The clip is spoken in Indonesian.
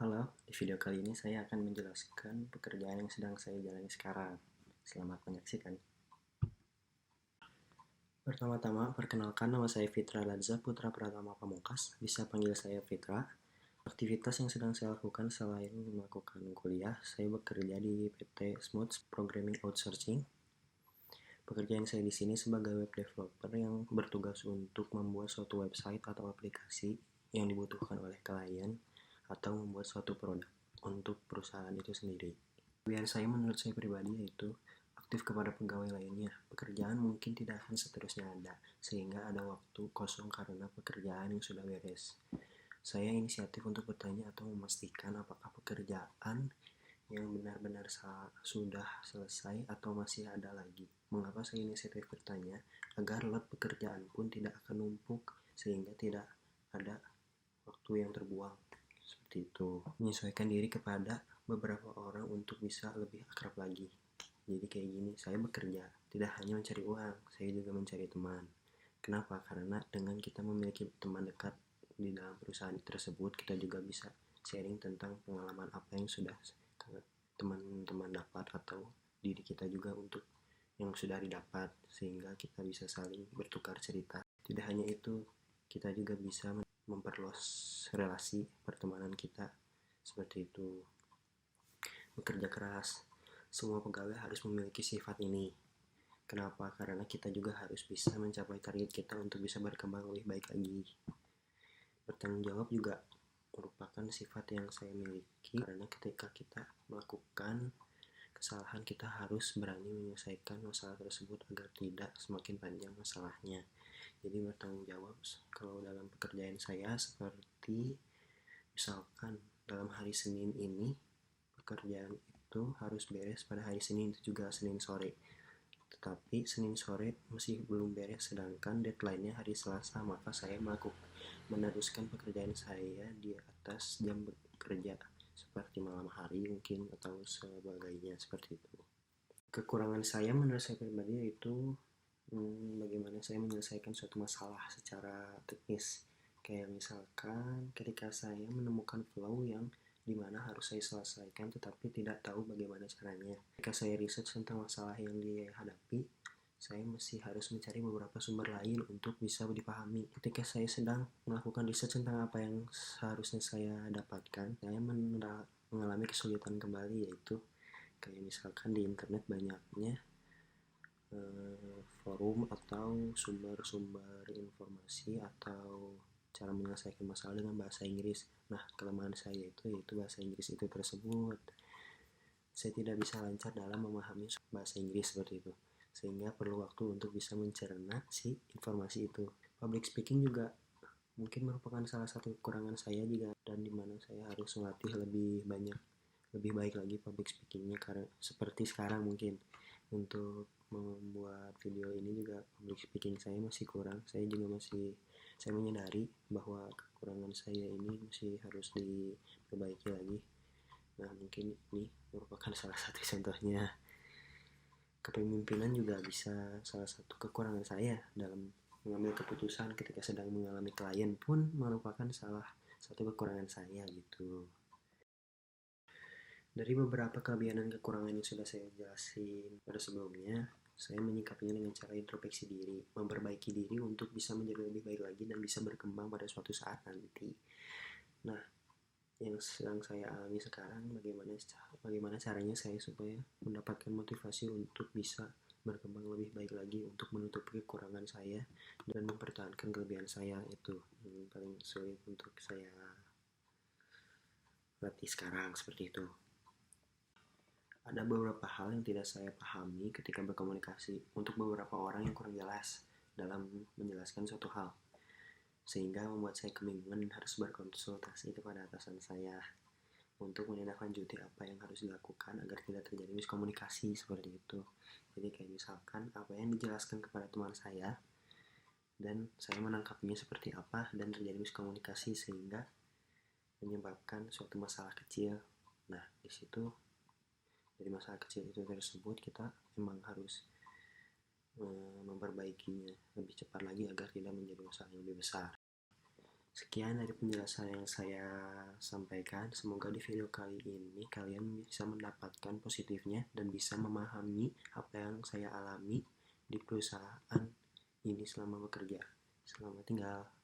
Halo, di video kali ini saya akan menjelaskan pekerjaan yang sedang saya jalani sekarang. Selamat menyaksikan. Pertama-tama, perkenalkan nama saya Fitra Ladza Putra Pratama Pamungkas. Bisa panggil saya Fitra. Aktivitas yang sedang saya lakukan selain melakukan kuliah, saya bekerja di PT Smooth Programming Outsourcing. Pekerjaan saya di sini sebagai web developer yang bertugas untuk membuat suatu website atau aplikasi yang dibutuhkan oleh klien atau membuat suatu produk untuk perusahaan itu sendiri. Kelebihan saya menurut saya pribadi yaitu aktif kepada pegawai lainnya. Pekerjaan mungkin tidak akan seterusnya ada, sehingga ada waktu kosong karena pekerjaan yang sudah beres. Saya inisiatif untuk bertanya atau memastikan apakah pekerjaan yang benar-benar sudah selesai atau masih ada lagi. Mengapa saya inisiatif bertanya? Agar lot pekerjaan pun tidak akan numpuk sehingga tidak ada waktu yang terbuang. Seperti itu. Menyesuaikan diri kepada beberapa orang untuk bisa lebih akrab lagi. Jadi kayak gini, saya bekerja tidak hanya mencari uang, saya juga mencari teman. Kenapa? Karena dengan kita memiliki teman dekat di dalam perusahaan tersebut, kita juga bisa sharing tentang pengalaman apa yang sudah teman-teman dapat atau diri kita juga untuk yang sudah didapat, sehingga kita bisa saling bertukar cerita. Tidak hanya itu, kita juga bisa memperluas relasi pertemanan kita. Seperti itu. Bekerja keras, semua pegawai harus memiliki sifat ini. Kenapa? Karena kita juga harus bisa mencapai target kita untuk bisa berkembang lebih baik lagi. Bertanggung jawab juga merupakan sifat yang saya miliki, karena ketika kita melakukan kesalahan, kita harus berani menyelesaikan masalah tersebut agar tidak semakin panjang masalahnya. Jadi bertanggung jawab kalau dalam pekerjaan saya seperti misalkan dalam hari Senin ini pekerjaan itu harus beres pada hari Senin, juga Senin sore. Tetapi Senin sore masih belum beres sedangkan deadline-nya hari Selasa, maka saya meneruskan pekerjaan saya di atas jam bekerja seperti malam hari mungkin atau sebagainya, seperti itu. Kekurangan saya menurut saya pribadi yaitu bagaimana saya menyelesaikan suatu masalah secara teknis. Kayak misalkan ketika saya menemukan flow yang dimana harus saya selesaikan tetapi tidak tahu bagaimana caranya. Ketika saya research tentang masalah yang dihadapi, saya masih harus mencari beberapa sumber lain untuk bisa dipahami. Ketika saya sedang melakukan research tentang apa yang seharusnya saya dapatkan, saya mengalami kesulitan kembali, yaitu kayak misalkan di internet banyaknya forum atau sumber-sumber informasi atau cara menyelesaikan masalah dengan bahasa Inggris. Nah, kelemahan saya itu yaitu bahasa Inggris itu tersebut. Saya tidak bisa lancar dalam memahami bahasa Inggris seperti itu, sehingga perlu waktu untuk bisa mencerna si informasi itu. Public speaking juga mungkin merupakan salah satu kekurangan saya juga, dan dimana saya harus melatih lebih baik lagi public speakingnya, karena seperti sekarang mungkin untuk membuat video ini juga public speaking saya masih kurang. Saya menyadari bahwa kekurangan saya ini masih harus diperbaiki lagi. Nah, mungkin ini merupakan salah satu contohnya. Kepemimpinan juga bisa salah satu kekurangan saya dalam mengambil keputusan ketika sedang mengalami klien pun merupakan salah satu kekurangan saya gitu. Dari beberapa kelebihan dan kekurangan yang sudah saya jelasin pada sebelumnya, saya menyikapinya dengan cara introspeksi diri, memperbaiki diri untuk bisa menjadi lebih baik lagi dan bisa berkembang pada suatu saat nanti. Nah, yang sedang saya alami sekarang, bagaimana caranya saya supaya mendapatkan motivasi untuk bisa berkembang lebih baik lagi untuk menutupi kekurangan saya dan mempertahankan kelebihan saya. Itu yang paling sulit untuk saya latih sekarang, seperti itu. Ada beberapa hal yang tidak saya pahami ketika berkomunikasi untuk beberapa orang yang kurang jelas dalam menjelaskan suatu hal, sehingga membuat saya kebingungan dan harus berkonsultasi kepada atasan saya untuk menindaklanjuti apa yang harus dilakukan agar tidak terjadi miskomunikasi seperti itu. Jadi kayak misalkan apa yang dijelaskan kepada teman saya dan saya menangkapnya seperti apa dan terjadi miskomunikasi sehingga menyebabkan suatu masalah kecil. Nah, di situ dari masalah kecil itu tersebut kita memang harus memperbaikinya lebih cepat lagi agar tidak menjadi masalah yang lebih besar. Sekian dari penjelasan yang saya sampaikan. Semoga di video kali ini kalian bisa mendapatkan positifnya dan bisa memahami apa yang saya alami di perusahaan ini selama bekerja. Selamat tinggal.